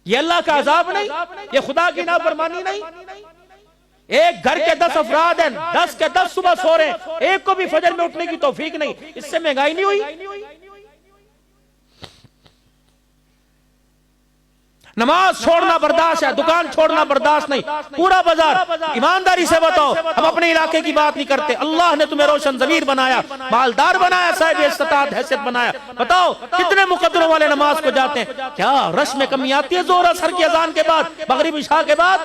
ये अल्लाह का अजाब नहीं, ये खुदा की नाफरमानी नहीं। एक घर के 10 अफराद हैं, 10 के 10 सुबह सो रहे हैं, एक को भी फजर में उठने की तौफीक नहीं, इससे महंगाई नहीं हुई? नमाज छोड़ना बर्दाश्त है, दुकान छोड़ना बर्दाश्त नहीं, पूरा बाजार। ईमानदारी से बताओ, हम अपने इलाके की बात नहीं करते। अल्लाह ने तुम्हें रोशन ज़मीर बनाया, मालदार बनाया, साहिब इस्तात हैसियत बनाया। बताओ कितने मुकद्दरों वाले नमाज को जाते हैं? क्या रश में कमी आती है जोर असर की अजान के बाद, मगरिब इशा के बाद?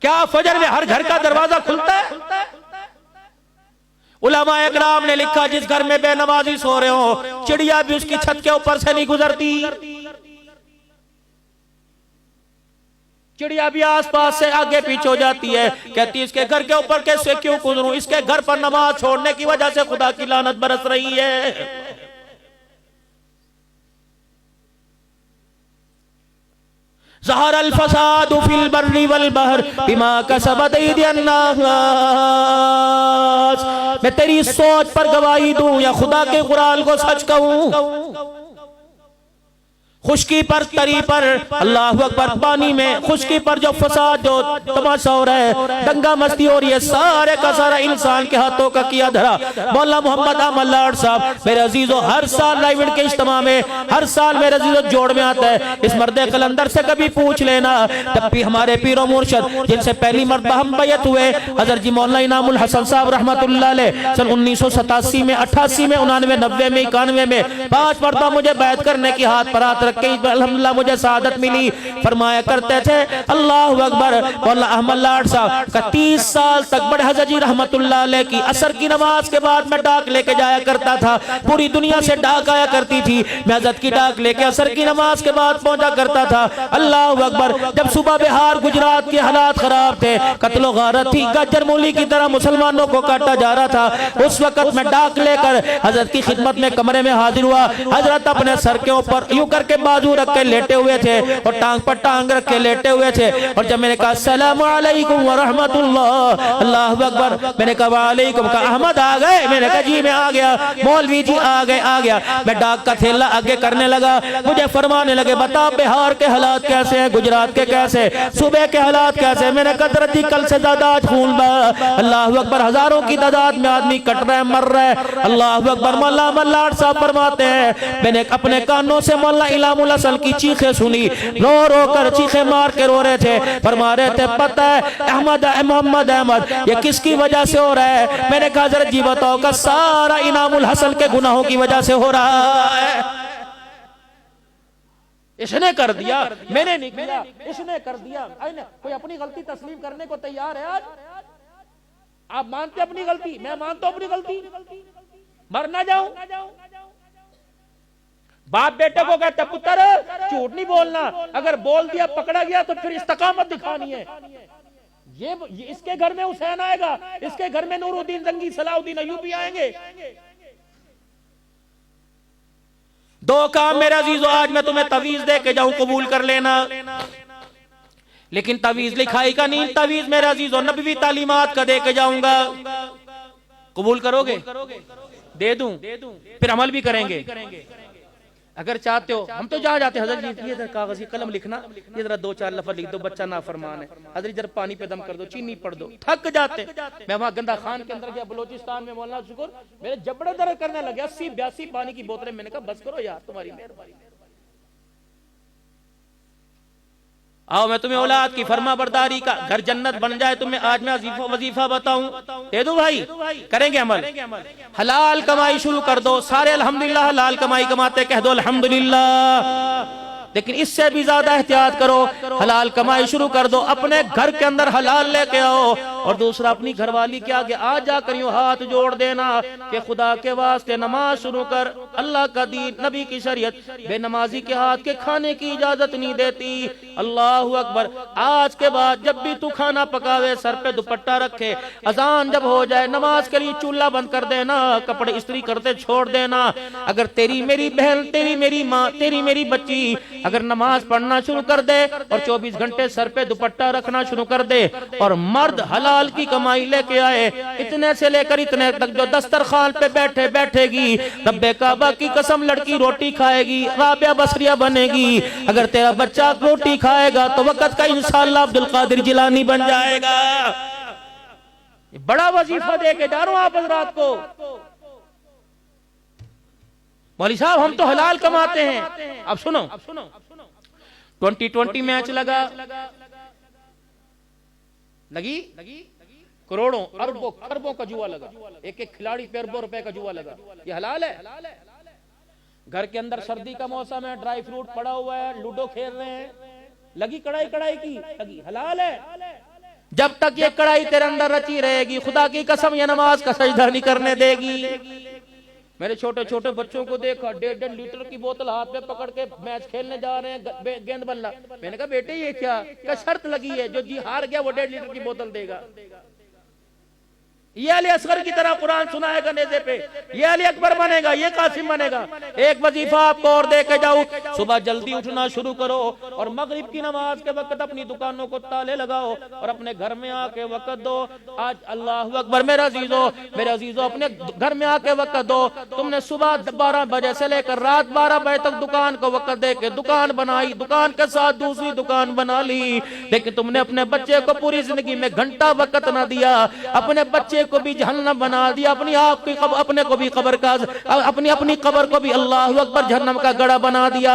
क्या फजर में हर घर का दरवाजा खुलता है? उलमा इकराम ने लिखा, जिस घर में बेनमाजी सो रहे हो, चिड़िया भी उसकी छत के ऊपर से नहीं गुजरती, चिड़िया भी आसपास से आगे पीछे हो जाती है, कहती है इसके घर के ऊपर कैसे क्यों गुजरूं, इसके घर पर नमाज छोड़ने की वजह से खुदा की लानत बरस रही है। ज़हर अल फसादु फिल बर्रि वल बहर बिमा कसबत अयदियन नास। मैं तेरी सोच पर गवाही दूं या खुदा के कुरान को सच कहूं? खुशकी पर तरी पर, अल्लाह अकबर, पानी में खुशकी पर जो फसाद, जो तमाशा हो रहा है, दंगा मस्ती हो रही है, सारे का सारा इंसान के हाथों का किया धरा। मौला मोहम्मद अहमद लाड साहब मेरे अजीजों, हर साल लाइव के इज्तिमा में, हर साल मेरे अजीजों जोड़ में आता है। इस मर्दे कलंदर से कभी पूछ लेना, तब भी हमारे पीरो मुर्शद जिनसे पहली मर्तबा हम बैयत हुए, हज़रत जी मौलाना इनामुल हसन साहब रहमतुल्लाह अलैह, सन 1987 में, 88 में, 89, 90 में, 91 में 5 मर्तबा मुझे बैत करने की हाथ पर हाथ अल्हम्दुलिल्लाह मुझे सादत मिली। फरमाया करते थे, अल्लाह अकबर, मौला अहमद लाड साहब का 30 साल तक बड़े हज़रत जी रहमतुल्लाह अलैह की असर की नमाज के बाद मैं डाक लेके जाया करता था। पूरी दुनिया से डाक आया करती थी, मैं हज़रत की डाक लेके असर की नमाज के बाद पहुंचा करता था। अल्लाह अकबर, जब सुबह बिहार गुजरात के हालात खराब थे, कत्लो गारत थी, गाजर मूली की तरह मुसलमानों को काटा जा रहा था, उस वक्त मैं डाक लेकर हज़रत की खिदमत में कमरे में हाजिर हुआ। हज़रत अपने सर के ऊपर यूं करके बाजू रख के लेटे हुए थे और टांग पर टांग रख के लेटे हुए थे। और जब मैंने कहा अस्सलामु अलैकुम व रहमतुल्लाह, अल्लाह अकबर, मैंने कहा वालेकुम, कहा अहमद आ गए? मैंने कहा जी मैं आ गया। मौलवी जी आ गए, आ गया। मैं डाक का थैला आगे करने लगा, मुझे फरमाने लगे बता बिहार के हालात कैसे हैं, गुजरात के कैसे, सुबह के हालात कैसे? मैंने कहा दरदी कल से ज्यादा आज खून बहा। अल्लाह अकबर, हजारों की तादाद में आदमी कट रहा है, मर रहा है। अल्लाह अकबर। मौला मल्लाड साहब फरमाते हैं, मैंने अपने कानों से मौला इलामुल हसन की चीखें सुनी, रो रो कर चीखें मार के रो रहे थे, फरमा रहे थे पता है अहमद, मोहम्मद अहमद, ये किसकी वजह से हो रहा है? मैंने कहा हज़रत जी बताओ, का सारा इनामुल हसन के गुनाहों की वजह से हो रहा है। इसने कर दिया, मैंने नहीं किया, इसने कर दिया। कोई अपनी गलती तस्लीम करने को तैयार है? आज आप मानते अपनी गलती, मैं मानता हूं अपनी गलती, मर ना जाऊं। बाप बेटे को कहता पुत्र झूठ नहीं बोलना, अगर बोल दिया पकड़ा गया तो फिर इस्तकामत दिखानी है। ये इसके घर में हुसैन आएगा, इसके घर में नूरुद्दीन जंगी, सलाउद्दीन अय्यूबी आएंगे। दो काम मेरा अजीजों, आज मैं तुम्हें तवीज दे के जाऊं, कबूल कर लेना, लेकिन तवीज लिखाई का नहीं, तवीज मेरा अजीजों नबवी तालीमात का दे के जाऊंगा। कबूल करोगे? दे दूं, फिर अमल भी करेंगे। अगर चाहते हो, हम तो जहाँ जाते हैं हज़रत जी ये कागज़ी कलम लिखना, ये जरा 2-4 लफ्ज़ लिख दो, बच्चा नाफरमान है, हज़रत जरा पानी पे दम कर दो, चीनी पढ़ दो, थक जाते। मैं वहाँ गंदा खान के अंदर गया बलोचिस्तान में, मौलाना शुक्र, मेरे जबड़े दर्द करने लगे, 80-82 पानी की बोतलें। मैंने कहा बस करो यार, तुम्हारी मेहरबानी। आओ मैं तुम्हें औलाद की फरमा बरदारी का घर जन्नत बन जाए तुम्हें आज मैं वजीफा बताऊं, दे दो भाई, करेंगे अमल। हलाल कमाई शुरू कर दो, सारे अल्हम्दुलिल्लाह हलाल कमाई कमाते, कह दो अल्हम्दुलिल्लाह। लेकिन इससे भी ज्यादा एहतियात करो, हलाल कमाई शुरू कर दो, अपने घर के अंदर हलाल लेके आओ। और दूसरा, अपनी घरवाली के आगे आज जाकर यूं हाथ जोड़ देना कि खुदा के वास्ते नमाज शुरू कर, अल्लाह का दीन, नबी की शरीयत बेनमाजी के हाथ के खाने की इजाजत नहीं देती। अल्लाहु अकबर। आज के बाद जब भी तू खाना पकावे सर पे दुपट्टा रखे, अजान जब हो जाए नमाज के लिए चूल्हा बंद कर देना, कपड़े इस्त्री करते छोड़ देना। अगर तेरी मेरी बहन, तेरी मेरी माँ, तेरी मेरी बच्ची अगर नमाज पढ़ना शुरू कर दे और 24 घंटे सर पे दुपट्टा रखना शुरू कर दे, और मर्द हलाल की कमाई लेके आए, इतने से लेकर इतने तक जो दस्तरखान पे बैठे बैठेगी, रब्बे काबा की कसम लड़की रोटी खाएगी, राबिया बसरिया बनेगी। अगर तेरा बच्चा रोटी खाएगा तो वक़्त का इंशाअल्लाह अब्दुल कादिर जिलानी बन जाएगा। बड़ा वजीफा दे के जा रहा हूं आप हजरात को। मौलवी साहब हम तो हलाल कमाते हैं। अब सुनो, 2020 मैच लगी करोड़ों अरबों खरबों का जुआ लगा, एक एक खिलाड़ी पे अरबों रुपए का जुआ लगा। ये हलाल है? घर के अंदर सर्दी का मौसम है, ड्राई फ्रूट पड़ा हुआ है, लूडो खेल रहे हैं, लगी कड़ाई की लगी, हलाल है? जब तक ये कड़ाई तेरे अंदर रची रहेगी, खुदा की कसम ये नमाज का सजदा नहीं करने देगी। मेरे छोटे छोटे बच्चों को देखा, 1.5 लीटर की बोतल हाथ में पकड़ के मैच खेलने जा रहे हैं, गेंद बल्ला। मैंने कहा बेटे ये क्या शर्त लगी है, जो जी हार गया वो 1.5 लीटर की बोतल देगा। ये अली असगर की तरह कुरान सुनाएगा नेज़े पे, ये अली अकबर बनेगा, ये कासिम बनेगा। एक वजीफा आपको और दे के जाऊं, सुबह जल्दी उठना शुरू करो और मगरिब की नमाज के वक्त अपनी दुकानों को ताले लगाओ और अपने घर में आके वक्त दो। आज अल्लाह अकबर मेरे अजीजों अपने घर में आके वक्त दो। तुमने सुबह 12 बजे से लेकर रात 12 बजे तक दुकान को वक्त दे के दुकान बनाई, दुकान के साथ दूसरी दुकान बना ली, लेकिन तुमने अपने बच्चे को पूरी जिंदगी में घंटा वक्त ना दिया। अपने बच्चे को भी जहन्नम बना दिया, अपने को भी कब्र का, अपनी कब्र को भी अल्लाह अकबर जहन्नम का गड़ा बना दिया।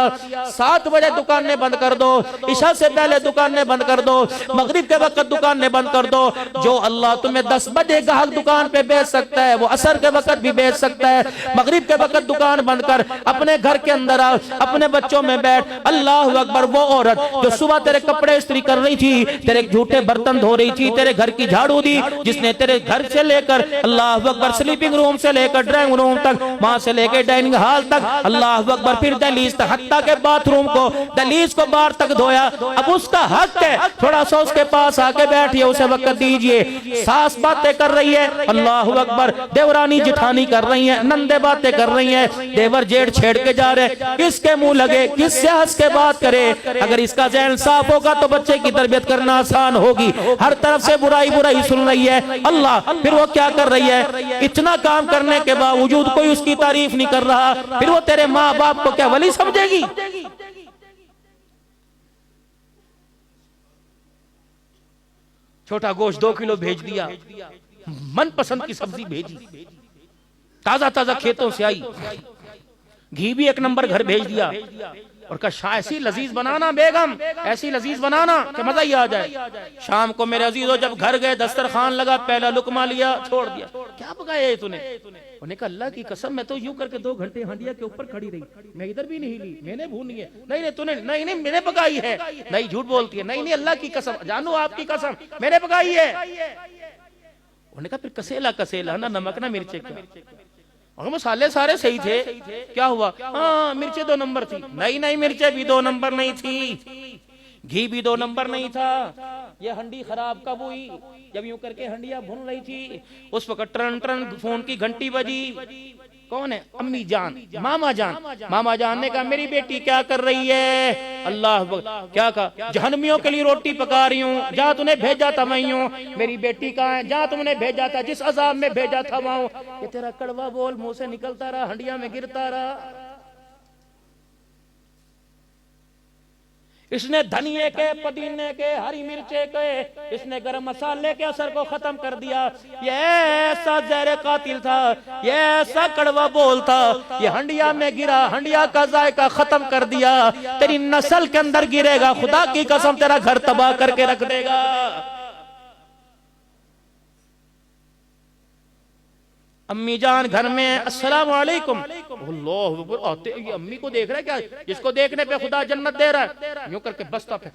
7 बजे दुकानें बंद कर दो, इशा से पहले दुकानें बंद कर दो, मगरिब के वक्त दुकानें बंद कर दो। जो अल्लाह तुम्हें 10 बजे ग्राहक दुकान पे बेच सकता है वो असर के वक्त भी बेच सकता है। मगरिब के वक्त दुकान बंद कर, अपने घर के अंदर आ, अपने बच्चों में बैठ। अल्लाह अकबर। वो औरत जो सुबह तेरे कपड़े इस्त्री कर रही थी, तेरे झूठे बर्तन धो रही थी, तेरे घर की झाड़ू दी, जिसने तेरे घर से लेकर अल्लाह अकबर स्लीपिंग रूम से लेकर ड्राइंग रूम तक, वहां से लेकर डाइनिंग हॉल तक, अल्लाह अकबर फिर दहलीज तक, हत्ता के बाथरूम को, दहलीज को बाहर तक धोया। अब उसका हक है थोड़ा सा उसके पास आके बैठिए, उसे वक्त दीजिए। सास बातें कर रही है, अल्लाह अकबर, देवरानी जिठानी कर रही है, नंदे बातें कर रही है, देवर जेठ छेड़ के जा रहे, किसके मुंह लगे, किससे हंस के बात करे। अगर इसका ज़हन साफ होगा तो बच्चे की तरबियत करना आसान होगी। हर तरफ से बुराई सुन रही है, अल्लाह फिर वो क्या कर रही है, इतना काम करने के बावजूद कोई उसकी तारीफ नहीं कर रहा, फिर वो तेरे माँ बाप को क्या वली समझेगी? छोटा गोश्त 2 किलो भेज दिया, मनपसंद की सब्जी भेजी, ताजा खेतों से आई, घी भी 1 नंबर घर भेज दिया, और कहा ऐसी लजीज बनाना बेगम, ऐसी लजीज बनाना कि मजा ही आ जाए। शाम को मेरे अजीजों जब घर गए, दस्तरखान लगा, पहला लुकमा लिया, छोड़ दिया। क्या पकाया है तूने? उन्होंने कहा अल्लाह की कसम मैं तो यूं करके 2 घंटे हंडिया के ऊपर खड़ी रही, मैं इधर भी नहीं ली, मैंने भूनी है। नहीं तूने, नहीं मैंने पकाई है। नहीं झूठ बोलती है। नहीं अल्लाह की कसम, जानू आपकी कसम मैंने पकाई है। उन्होंने कहा फिर कसेला ना नमक ना मिर्चे का, और मसाले सारे सही थे, क्या हुआ? हाँ मिर्चे 2 नंबर थी। नहीं मिर्चे भी 2 नंबर नहीं थी, घी भी 2 नंबर नहीं था। ये हंडी खराब कब हुई? जब यूं करके हंडिया भून रही थी, उस वक्त टन फोन की घंटी बजी। कौन है? अम्मी जान, मामा जान ने कहा मेरी बेटी क्या कर रही है? अल्लाह क्या कहा? जहन्नमियों के लिए रोटी पका रही हूँ, जहाँ तूने भेजा था वहीं हूँ। मेरी बेटी कहाँ है? जहाँ तुमने भेजा था, जिस अजाब में भेजा था वहाँ। ये तेरा कड़वा बोल मुंह से निकलता रहा, हंडिया में गिरता रहा। इसने धनिये के, पुदीने के, हरी मिर्चे के, इसने गरम मसाले के असर को खत्म कर दिया। ये ऐसा जहर कातिल था, ये ऐसा कड़वा बोल था, ये हंडिया में गिरा, हंडिया का जायका खत्म कर दिया। तेरी नस्ल के अंदर गिरेगा, खुदा की कसम तेरा घर तबाह करके रख देगा। अम्मी जान घर में, अस्सलाम वालेकुम। अल्लाह अकबर, आते ये अम्मी को देख रहा है क्या? जिसको देखने पे खुदा जन्नत दे रहा है, यूं करके बस्ता पे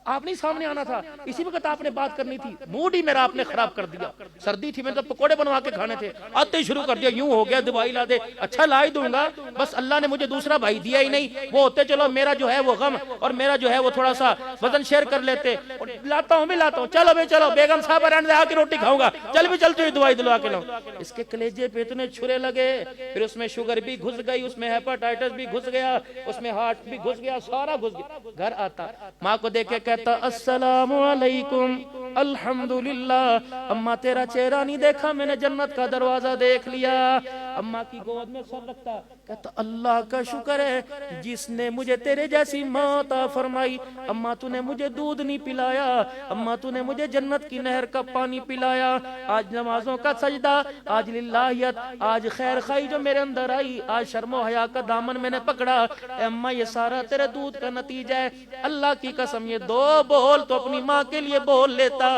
आप नहीं सामने आना था, इसी वक्त आपने बात करनी थी, मूड ही मेरा आपने खराब कर दिया। सर्दी थी, मैंने तो पकोड़े बनवा के खाने थे, आते ही शुरू कर दिया, यूं हो गया दवाई ला दे। अच्छा ला ही दूंगा, बस अल्लाह ने मुझे दूसरा भाई दिया ही नहीं, वो होते चलो मेरा जो है वो गम और मेरा जो है वो थोड़ा सा वजन शेयर कर लेते। लाता हूँ, मैं लाता हूँ, चलो भाई चलो, बेगम साहब रहने आके रोटी खाऊंगा, चल भी चलते हुए दवाई दिलवा के लाऊं। इसके कलेजे पे इतने छुरे लगे, फिर उसमें शुगर भी घुस गई, उसमें हेपेटाइटिस भी घुस गया, उसमें हार्ट भी घुस गया, सारा घुस गया। घर आता, माँ को देख के कहता अस्सलामु अलैकुम, अल्हम्दुलिल्लाह, अम्मा तेरा चेहरा नहीं देखा, मैंने जन्नत का दरवाजा देख लिया। अम्मा की गोद में सर रखता, कहता अल्लाह का शुक्र है जिसने मुझे तेरे जैसी माँ अता फरमाई। अम्मा तूने मुझे दूध नहीं पिलाया, अम्मा तूने मुझे जन्नत की नहर का पानी पिलाया। आज नमाजों का सजदा, आज लिल्लाहियत, आज खैर खाई जो मेरे अंदर आई, आज शर्मो हया का दामन मैंने पकड़ा। अम्मा ये सारा तेरे दूध का नतीजा है। अल्लाह की कसम ये दो बोल तो अपनी माँ के लिए बोल लेता,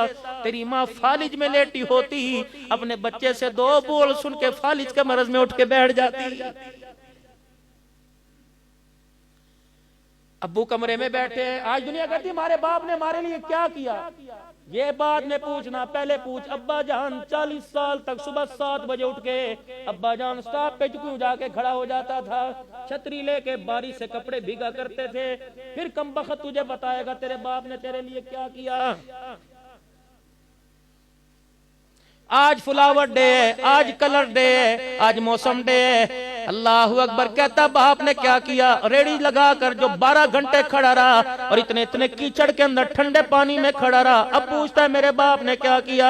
तेरी माँ फालिज में लेटी होती, अपने बच्चे से दो बोल सुन के फालिज के मरज में उठ के बैठ जाती। अब्बू कमरे में बैठे, आज दुनिया कहती हमारे बाप ने हमारे लिए क्या किया, ये बात ने पूछना, पहले पूछ अब्बा जान 40 साल तक सुबह 7 बजे उठ के अब्बा जान स्टॉप पे क्यों जाके खड़ा हो जाता था, छतरी लेके बारिश से कपड़े भीगा करते थे, फिर कमबख्त तुझे बताएगा तेरे बाप ने तेरे लिए क्या किया। आज फ्लावर डे है, आज कलर डे है, आज मौसम डे है। अल्लाह अकबर, कहता बाप ने क्या किया, रेडी लगा कर जो 12 घंटे खड़ा रहा और इतने इतने कीचड़ के अंदर ठंडे पानी में खड़ा रहा। अब पूछता है मेरे बाप ने क्या किया।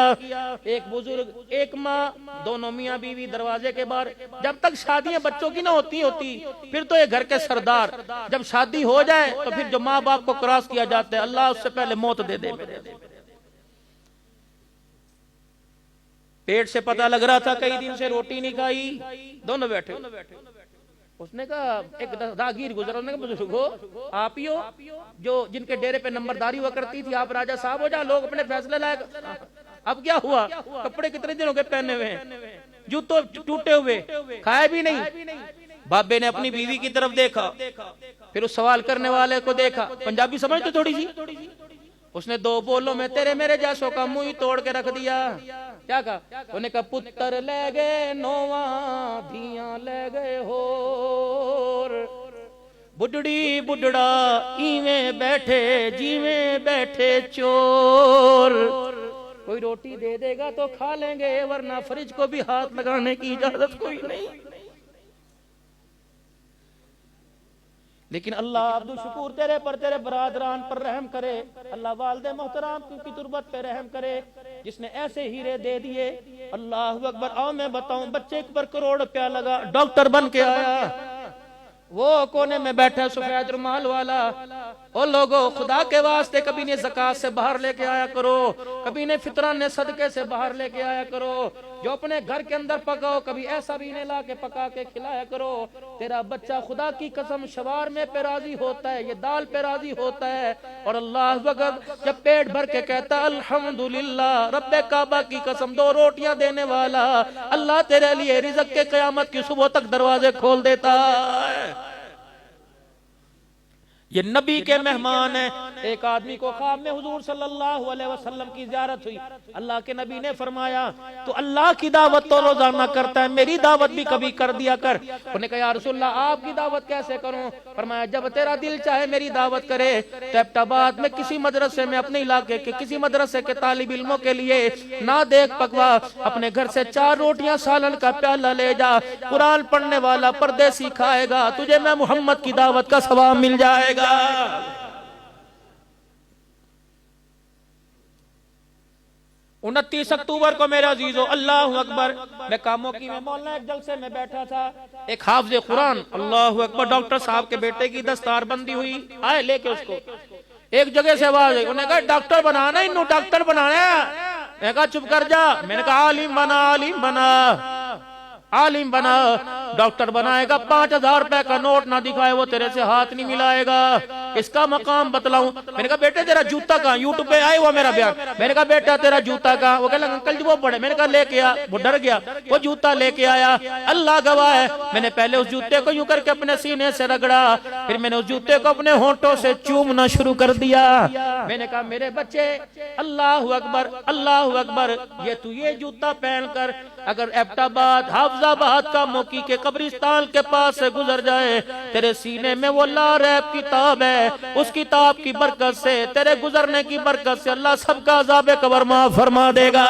एक बुजुर्ग, एक माँ, दोनों मियाँ बीवी दरवाजे के बाहर। जब तक शादियां बच्चों की ना होती फिर तो ये घर के सरदार, जब शादी हो जाए तो फिर जो माँ बाप को क्रॉस किया जाता है, अल्लाह उससे पहले मौत दे दे। पेट से पता लग रहा था कई दिन से रोटी नहीं खाई, दोनों बैठे। उसने कहा, एक राहगीर गुजरा, उसने कहा बुजुर्गो आप ही हो जो जिनके डेरे पे नंबरदारी हुआ करती थी, आप राजा साहब हो जहाँ लोग अपने फैसले लायक। अब क्या हुआ, कपड़े कितने दिनों के पहने हुए हैं, जूते टूटे हुए, खाए भी नहीं। बाबे ने अपनी बीवी की तरफ देखा, फिर उस सवाल करने वाले को देखा, पंजाबी समझते थोड़ी सी, उसने दो बोलों में तेरे मेरे जैसों का मुंह ही तोड़ के रख दिया। क्या कहा, उन्होंने कहा पुत्र ले गए नोवा, धियां ले गए होर, बुढ़ड़ी बुढ़ड़ा इवें बैठे जीवें बैठे चोर। कोई रोटी दे देगा तो खा लेंगे, वरना फ्रिज को भी हाथ लगाने की इजाजत कोई नहीं। लेकिन अल्लाह अब्दुल शुकूर तेरे पर, तेरे बरादरान पर रहम करे, अल्लाह वालिदे मोहतराम की तुरबत पे रहम करे जिसने ऐसे हीरे दे दिए। अल्लाह अकबर। आओ मैं बताऊं, बच्चे पर करोड़ रुपया लगा, डॉक्टर बन के आया, वो कोने में बैठा सफेद रुमाल वाला। ओ लोगो, खुदा के वास्ते कभी ने ज़कात से बाहर लेके आया करो, कभी ने फितरा ने सदके से बाहर लेके आया करो, जो अपने घर के अंदर पकाओ कभी ऐसा भी ने ला के पका के खिलाया करो। तेरा बच्चा खुदा की कसम शवार में पे राजी होता है, ये दाल पे राजी होता है। और अल्लाह वक़्त जब पेट भर के कहता अल्हम्दुलिल्लाह, रब्बे काबा की कसम 2 रोटियां देने वाला अल्लाह तेरे लिए रिज़्क़ के क़यामत की सुबह तक दरवाजे खोल देता है। ये नबी के मेहमान है। एक आदमी को ख्वाब में हुजूर सल्लल्लाहु अलैहि वसल्लम की ज़ियारत हुई। अल्लाह के नबी ने फरमाया, तो अल्लाह की दावत तो रोजाना करता है, मेरी दावत भी कभी कर दिया कर। उन्होंने कहा या रसूलल्लाह आपकी दावत कैसे करूं? फरमाया जब तेरा दिल चाहे मेरी दावत करे। तो एबटाबाद में किसी मदरसे में, अपने इलाके के किसी मदरसे के तालिब इल्मों के लिए ना देख पकवा, अपने घर से 4 रोटियां सालन का प्याला ले जा, कुरान पढ़ने वाला परदेसी खाएगा, तुझे मैं मोहम्मद की दावत का सवाब मिल जाएगा। 29 अक्टूबर को मेरा अजीजों, अल्लाह अकबर, मैं कामों की में मौलाना एक जलसे में बैठा था, एक हाफिज़ कुरान, अल्लाह अकबर, डॉक्टर साहब के बेटे की दस्तार बंदी हुई, आए लेके उसको। एक जगह से आवाज आई, उन्होंने कहा डॉक्टर बनाना, इन्हों डॉक्टर बनाना। मैंने कहा चुप कर जा। मैंने कहा आलिम बना, आलिम बना, आलिम बना। डॉक्टर बनाएगा, 5000 रुपए का नोट ना दिखाए वो तेरे से हाथ नहीं मिलाएगा। इसका मकाम बतलाऊं। मैंने कहा बेटे तेरा जूता कहाँ, यूट्यूब पे आए हुआ मेरा बयान। मैंने कहा बेटा तेरा जूता कहाँ, वो कहला अंकल जी वो पड़े। मैंने कहा लेके आ, वो डर गया, वो जूता लेके आया। अल्लाह गवाह है, मैंने पहले उस जूते को यूं करके अपने सीने से रगड़ा, फिर मैंने उस जूते को अपने होंठों से चूमना शुरू कर दिया। मैंने कहा मेरे बच्चे अल्लाह अकबर अल्लाह अकबर, ये जूता पहनकर अगर एबटाबाद हाफजाबाद का मोकी के कब्रिस्तान के पास से गुजर जाए, तेरे सीने में वो लारैब किताब है, उस किताब की बरकत से, तेरे गुजरने की बरकत से अल्लाह सबका अज़ाब कब्र माफ फरमा देगा।